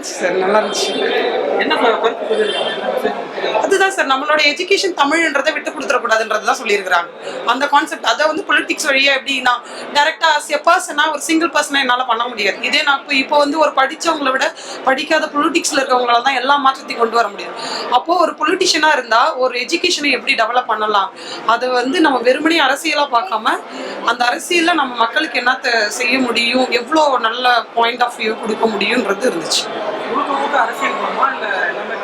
இருந்துச்சு சார், நல்லா இருந்துச்சு. என்ன கருத்து சொல்லியிருக்காங்க? அதுதான் சார், நம்மளோட எஜுகேஷன் தமிழ்ன்றதை விட்டு கொடுத்துடக்கூடாதுன்றது தான் சொல்லியிருக்கிறாங்க. அந்த கான்செப்ட் அதை வந்து பொலிட்டிக்ஸ் வழியா எப்படி நான் டைரக்டா ஆஸ் எ பர்சனா ஒரு சிங்கிள் பர்சனா என்னால் பண்ண முடியாது. இதே நான் இப்போ வந்து ஒரு படிச்சவங்களை விட படிக்காத பொலிட்டிக்ஸ்ல இருக்கவங்களால தான் எல்லா மாற்றத்தையும் கொண்டு வர முடியும். அப்போ ஒரு பொலிட்டிஷியனா இருந்தா ஒரு எஜுகேஷனை எப்படி டெவலப் பண்ணலாம், அதை வந்து நம்ம வெறுமனே அரசியலா பார்க்காம அந்த அரசியல்ல நம்ம மக்களுக்கு என்னத்த செய்ய முடியும், எவ்வளோ நல்ல பாயிண்ட் ஆஃப் வியூ கொடுக்க முடியும்ன்றது இருந்துச்சு. அரசியல் மூலமா இல்ல எல்லாமே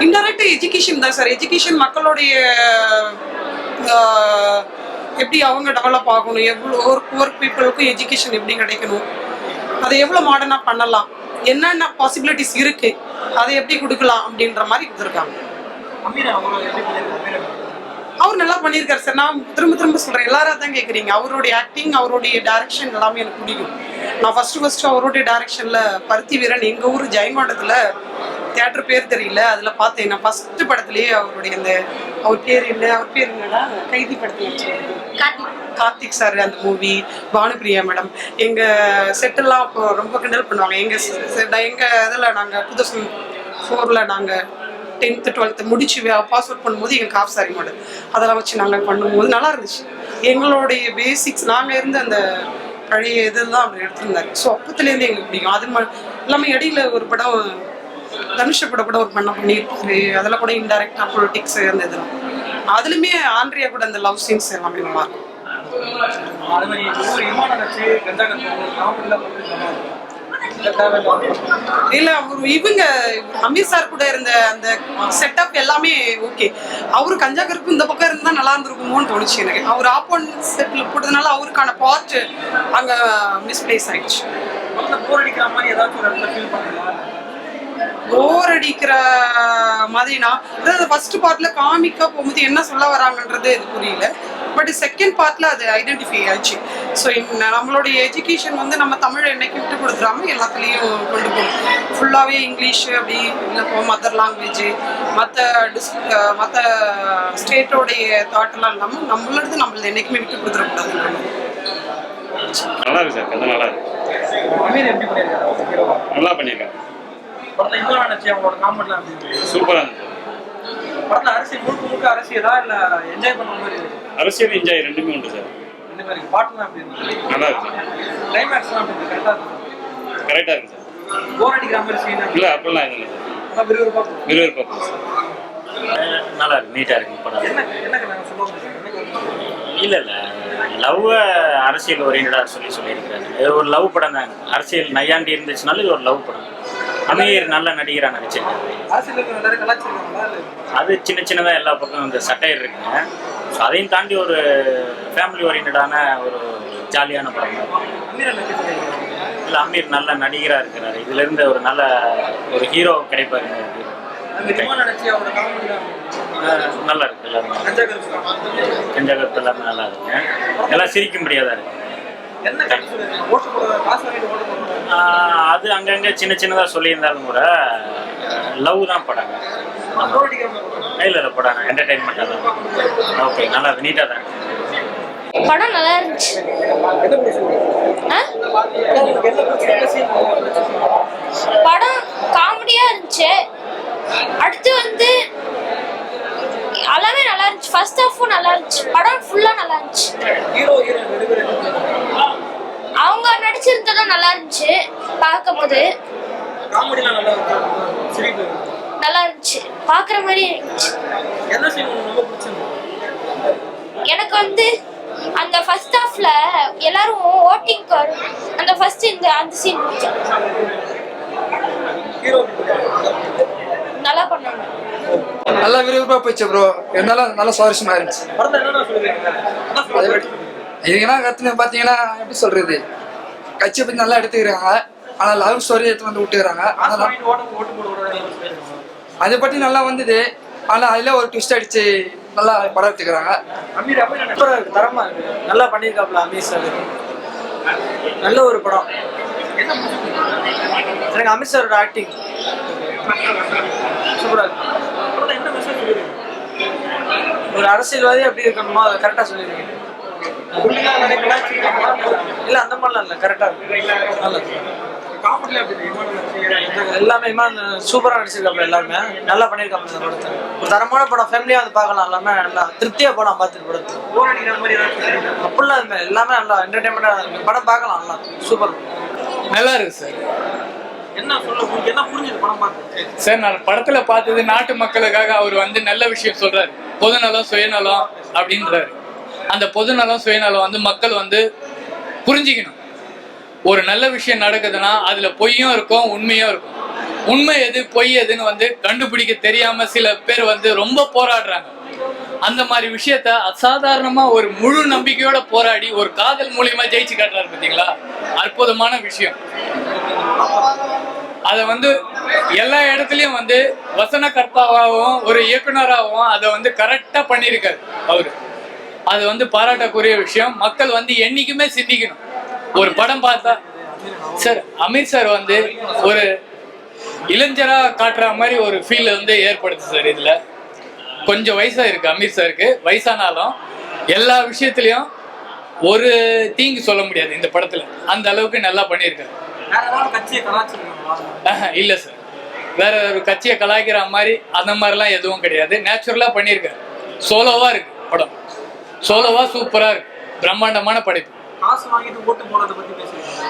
இன்டைரக்ட் எஜுகேஷன் தான் சார். எஜுகேஷன் மக்களுடைய எப்படி அவங்க டெவலப் ஆகணும், எவ்வளோ ஒரு புவர் பீப்புளுக்கும் எஜுகேஷன் எப்படி கிடைக்கணும், அதை எவ்வளோ மாடர்னாக பண்ணலாம், என்னென்ன பாசிபிலிட்டிஸ் இருக்கு, அதை எப்படி கொடுக்கலாம் அப்படின்ற மாதிரி கொடுத்துருக்காங்க. அவர் நல்லா பண்ணியிருக்காரு சார். நான் திரும்ப திரும்ப சொல்கிறேன், எல்லாரும் தான் கேட்குறீங்க. அவருடைய ஆக்டிங், அவருடைய டைரக்ஷன் எல்லாமே எனக்கு பிடிக்கும். நான் ஃபர்ஸ்ட் அவருடைய டைரக்ஷனில் பருத்தி வீரன் எங்கள் ஊர் ஜெயங்கொண்டத்தில் தியேட்டர் பேர் தெரியல, அதில் பார்த்தேன். நான் ஃபர்ஸ்ட் படத்துலேயே அவருடைய அந்த அவர் பேர் என்னடா கைதி படத்தில் கார்த்திக் சார் அந்த மூவி, பானுபிரியா மேடம் எங்கள் செட்டெல்லாம் இப்போ ரொம்ப கிண்டல் பண்ணுவாங்க. எங்கள் இதில் நாங்கள் 2004 நாங்கள் 10th 12th முடிச்சு பாஸ் அவுட் பண்ணும்போது எங்களுக்கு ஹாஃப் சாரி மாடல் அதெல்லாம் வச்சு நாங்கள் பண்ணும்போது நல்லா இருந்துச்சு. எங்களுடைய பேசிக்ஸ் நாங்கள் இருந்த அந்த பழைய இதெல்லாம் அப்படி எடுத்திருந்தாரு. ஸோ அப்பத்துலேருந்து எங்களுக்கு பிடிக்கும். அது எல்லாமே இடையில ஒரு படம் தனுஷ படம் கூட ஒரு பண்ணியிருப்பாரு, அதெல்லாம் கூட இன்டைரக்டா பொலிட்டிக்ஸ் அந்த இதெல்லாம். அதுலேயுமே ஆண்ட்ரியா கூட அந்த லவ் சீன்ஸ் எல்லாமே நல்லா இருக்கும். இல்ல இவங்க அமீர் சார் கூட இருந்த அந்த செட்டப் எல்லாமே ஓகே. அவரு கஞ்சா கருப்பு இந்த பக்கம் இருந்தா நல்லா இருந்திருக்குமோன்னு தோணுச்சு எனக்கு. அவர் ஆப்போனன்ட் செட்ல போட்டதுனால அவருக்கான பார்ட் அங்க மிஸ்பிளேஸ் ஆயிடுச்சு. போர் அடிக்கிற மாதிரினா அதாவது ஃபர்ஸ்ட் பார்ட்ல காமிக்கா போகும்போது என்ன சொல்ல வராங்கன்றது இது புரியல. பட் செகண்ட் பார்ட்ல அது ஐடென்டிஃபை ஆச்சு. ஸோ நம்மளுடைய எஜுகேஷன் வந்து நம்ம தமிழ் என்னைக்கு விட்டு கொடுத்துடாம எல்லாத்துலேயும் கொண்டு போகணும். ஃபுல்லாகவே இங்கிலீஷ் அப்படி இல்லை மதர் லாங்குவேஜ் மற்ற ஸ்டேட்டோடைய தாட்டெல்லாம் இல்லாமல் நம்மளது என்னைக்குமே விட்டு கொடுத்துடக்கூடாது. நல்லா இருக்கு சார், கதை நல்லா இருக்கு. நல்லா பண்ணியிருக்காங்க. சூப்பராக இருந்துச்சு. அரசியல் என்ஜாய் ரெண்டுமே உண்டு சார். நல்லா இருக்கு. கரெக்டாக இருக்கு சார். இல்லை அப்படிலாம் எதுவும் இல்லை சார். விறுவிறுப்பாக நல்லா இருக்கு, நீட்டாக இருக்கு படம். இல்லை லவ் அரசியல் ஓரியன்டா சொல்லியிருக்கிறாங்க. ஒரு லவ் படம் தான். அரசியல் நையாண்டி இருந்துச்சுனாலும் இது ஒரு லவ் படம். அமீர் நல்ல நடிகராக நடிச்சிருக்காரு. அது சின்னதாக எல்லா பக்கம் இந்த சட்டையர் இருக்குங்க. ஸோ அதையும் தாண்டி ஒரு ஃபேமிலி ஓரியன்டான ஒரு ஜாலியான படம் தான். இல்லை அமீர் நல்ல நடிகராக இருக்கிறாரு. இதுலேருந்து ஒரு நல்ல ஒரு ஹீரோ கிடைப்பாருங்க. நல்லா இருக்கு. எல்லாருமே கஞ்சா கருத்து எல்லாமே நல்லா இருக்குங்க. எல்லாம் சிரிக்கும்படியாக தான் இருக்கு. அது அங்கங்கே சின்னதாக சொல்லியிருந்தாலும் கூட லவ் தான் படங்க. இல்லை படம் என்டர்டைன்மெண்ட்டாக தான். ஓகே, நல்லா இருக்கு, நீட்டாக தான் இருக்கு. படம் நல்லா இருந்துச்சு. படம் காமெடியா இருந்துச்சு. அடுத்து வந்து எல்லாமே நல்லா இருந்துச்சு. ஃபர்ஸ்ட் ஹாஃபும் நல்லா இருந்துச்சு. படம் ஃபுல்லா நல்லா இருந்துச்சு. அவங்க நடிச்சிருந்ததும் நல்லா இருந்துச்சு. பார்க்கும்போது நல்லா இருந்துச்சு. பார்க்குற மாதிரி இருந்துச்சு. எனக்கு வந்து அந்த ஃபர்ஸ்ட் ஹாஃப்ல எல்லாரும் ஓட்டிங் அந்த ஃபர்ஸ்ட் அந்த சீன் நல்லா பண்ணாங்க. நல்லா விறுவிறுப்பா போயிடுச்சு ப்ரோ. இருந்தாலும் நல்லா சுவாரஸ்யமா இருந்துச்சு. இதுக்கெல்லாம் கற்றுன்னு பார்த்தீங்கன்னா எப்படி சொல்றது, கட்சியை பற்றி நல்லா எடுத்துக்கிறாங்க. ஆனால் லவ் ஸ்டோரி எடுத்து வந்து விட்டுக்கிறாங்க. அதெல்லாம் அதை பற்றி நல்லா வந்தது. ஆனால் அதில் ஒரு ட்விஸ்ட் அடிச்சு நல்லா படம் எடுத்துக்கிறாங்க. தரமா இருக்கு, நல்லா பண்ணியிருக்காப்ல அமீர் சார். நல்ல ஒரு படம். எனக்கு அமீர் சாரோட ஆக்டிங் சூப்பராக இருக்கு. ஒரு அரசியல்வாதி எப்படி இருக்கணுமோ அதை கரெக்டாக சொல்லியிருக்கேன். இல்லை அந்த மாதிரிலாம் இல்லை, கரெக்டாக இருக்கு. நல்லா இருக்கு. எல்லாமே இமான் சூப்பரா நடிச்சிருக்காப்ல, எல்லாருமே நல்லா பண்ணியிருக்காப்ல இந்த படத்தை. ஒரு தரமான படம், ஃபேமிலியா வந்து பார்க்கலாம், எல்லாமே நல்லா திருப்தியா போலாம் பார்த்துட்டு படத்தை. அப்படிலாம் இல்லை, எல்லாமே நல்லா என்டர்டைன்மெண்டா இருக்கு, படம் பார்க்கலாம் நல்லா சூப்பர். நல்லா இருக்கு சார். என்ன சொல்ல உங்களுக்கு என்ன புரிஞ்சது படம் பார்த்து? சார் நான் படத்துல பார்த்தது நாட்டு மக்களுக்காக அவர் வந்து நல்ல விஷயம் சொல்றாரு. பொதுநலம் சுயநலம் அப்படின்றாரு. அந்த பொதுநலம் சுயநலம் வந்து மக்கள் வந்து புரிஞ்சுக்கணும். ஒரு நல்ல விஷயம் நடக்குதுன்னா அதுல பொய்யும் இருக்கும் உண்மையும் இருக்கும். உண்மை எது பொய் எதுன்னு வந்து கண்டுபிடிக்க தெரியாம சில பேர் வந்து ரொம்ப போராடுறாங்க. அந்த மாதிரி விஷயத்த அசாதாரணமா ஒரு முழு நம்பிக்கையோட போராடி ஒரு காதல் மூலியமா ஜெயிச்சு காட்டுறாரு பார்த்தீங்களா, அற்புதமான விஷயம். அதை வந்து எல்லா இடத்துலயும் வந்து வசனகர்த்தாவாகவும் ஒரு இயக்குனராகவும் அதை வந்து கரெக்டா பண்ணியிருக்காரு அவரு. அது வந்து பாராட்டக்கூடிய விஷயம். மக்கள் வந்து என்னைக்குமே சிந்திக்கணும். ஒரு படம் பார்த்தா சார் அமீர் சார் வந்து ஒரு இளைஞரா காட்டுற மாதிரி ஒரு ஃபீல் வந்து ஏற்படுது சார். இதுல கொஞ்சம் வயசா இருக்கு அமீர் சாருக்கு. வயசானாலும் எல்லா விஷயத்திலயும் ஒரு தீங்கு சொல்ல முடியாது இந்த படத்துல. அந்த அளவுக்கு நல்லா பண்ணியிருக்காரு. இல்ல சார், வேற ஒரு கட்சியை கலாய்க்கிற மாதிரி அந்த மாதிரிலாம் எதுவும் கிடையாது. நேச்சுரலா பண்ணியிருக்காரு. சோலோவா இருக்கு படம். சோலோவா சூப்பரா இருக்கு. பிரம்மாண்டமான படைப்பு.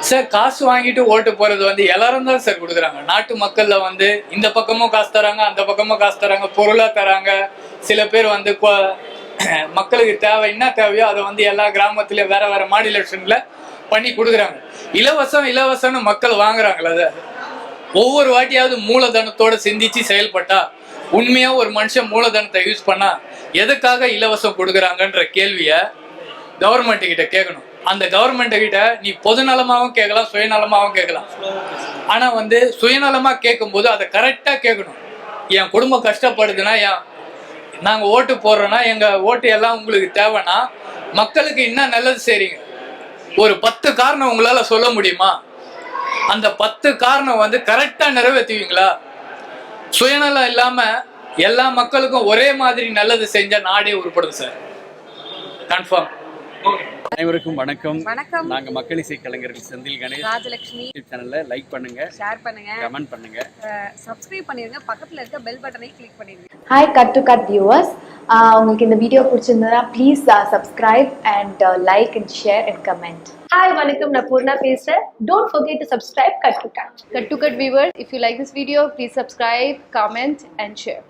சார் காசு வாங்கிட்டு ஓட்டு போறது வந்து எல்லாரும் தான் சார் கொடுக்குறாங்க. நாட்டு மக்கள்ல வந்து இந்த பக்கமும் காசு தராங்க, அந்த பக்கமும் காசு தராங்க, பொருளா தராங்க. சில பேர் வந்து மக்களுக்கு தேவை என்ன தேவையோ அதை வந்து எல்லா கிராமத்துலயும் வேற வேற மாடுலேஷன்ல பண்ணி கொடுக்குறாங்க. இலவசம்னு மக்கள் வாங்குறாங்களே. அதை ஒவ்வொரு வாட்டியாவது மூலதனத்தோட சிந்திச்சு செயல்பட்டா, உண்மையா ஒரு மனுஷன் மூலதனத்தை யூஸ் பண்ணா எதுக்காக இலவசம் கொடுக்குறாங்கன்ற கேள்விய கவர்மெண்ட் கிட்ட கேட்கணும். அந்த கவர்மெண்ட் கிட்ட நீ பொதுநலமாகவும் கேட்கலாம், சுயநலமாகவும் கேட்கலாம். ஆனா வந்து சுயநலமா கேட்கும் போது அதை கரெக்டா கேட்கணும். என் குடும்பம் கஷ்டப்படுதுன்னா, நாங்க ஓட்டு போடுறோன்னா எங்க ஓட்டு எல்லாம் உங்களுக்கு தேவைன்னா மக்களுக்கு என்ன நல்லது செய்றீங்க, ஒரு 10 காரணம் உங்களால சொல்ல முடியுமா? அந்த 10 காரணம் வந்து கரெக்டா நிறைவேற்றுவீங்களா? சுயநலம் இல்லாம எல்லா மக்களுக்கும் ஒரே மாதிரி நல்லது செஞ்சா நாடே உருப்படும் சார். கன்ஃபார்ம். அனைவருக்கும் வணக்கம். வணக்கம். நாங்க மக்கள் இசை கலைஞர்கள் செந்தில் கணேஷ். ராஜலட்சுமி. சேனல்ல லைக் பண்ணுங்க, ஷேர் பண்ணுங்க, கமெண்ட் பண்ணுங்க, சப்ஸ்கிரைப் பண்ணிருங்க. பக்கத்துல இருக்க பெல் பட்டனை கிளிக் பண்ணிருங்க. Hi cut to cut viewers, உங்களுக்கு இந்த வீடியோ பிடிச்சிருந்தா please subscribe and like and share and comment. Hi வணக்கம், நான் பூர்ணா பேசுறேன். Don't forget to subscribe Cut to Cut. Cut to Cut viewers, if you like this video, please subscribe, comment and share.